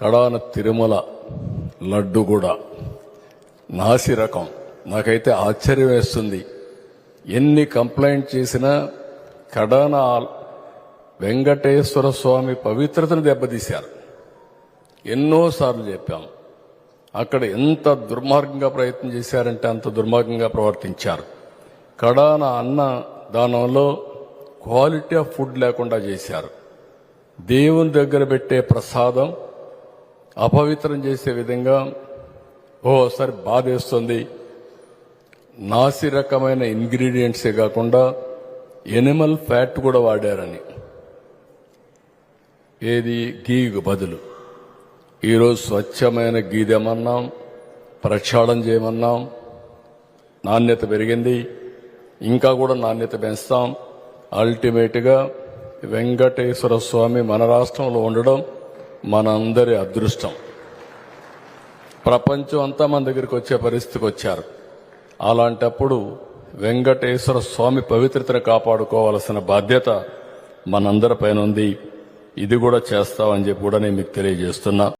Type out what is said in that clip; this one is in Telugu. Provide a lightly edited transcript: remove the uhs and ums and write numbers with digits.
కడాన తిరుమల లడ్డు కూడా నాసి రకం. నాకైతే ఆశ్చర్యం వేస్తుంది. ఎన్ని కంప్లైంట్ చేసినా కడాన వెంకటేశ్వర స్వామి పవిత్రతను దెబ్బతీశారు. ఎన్నోసార్లు చెప్పాం. అక్కడ ఎంత దుర్మార్గంగా ప్రయత్నం చేశారంటే అంత దుర్మార్గంగా ప్రవర్తించారు. కడాన అన్న దానంలో క్వాలిటీ ఆఫ్ ఫుడ్ లేకుండా చేశారు. దేవుని దగ్గర పెట్టే ప్రసాదం అపవిత్రం చేసే విధంగా ఓసారి బాధేస్తుంది. నాసి రకమైన ఇంగ్రీడియంట్సే కాకుండా ఎనిమల్ ఫ్యాట్ కూడా వాడారని. ఏది గీకు బదులు ఈరోజు స్వచ్ఛమైన గీ తెమన్నాం, ప్రక్షాళన చేయమన్నాం. నాణ్యత పెరిగింది, ఇంకా కూడా నాణ్యత పెంచుతాం. అల్టిమేట్గా వెంకటేశ్వర స్వామి మన రాష్ట్రంలో ఉండడం మనందరి అదృష్టం. ప్రపంచం అంతా మన దగ్గరికి వచ్చే పరిస్థితికి వచ్చారు. అలాంటప్పుడు వెంకటేశ్వర స్వామి పవిత్రతను కాపాడుకోవాల్సిన బాధ్యత మనందరిపైన ఉంది. ఇది కూడా చేస్తామని చెప్పి కూడా నేను మీకు తెలియజేస్తున్నా.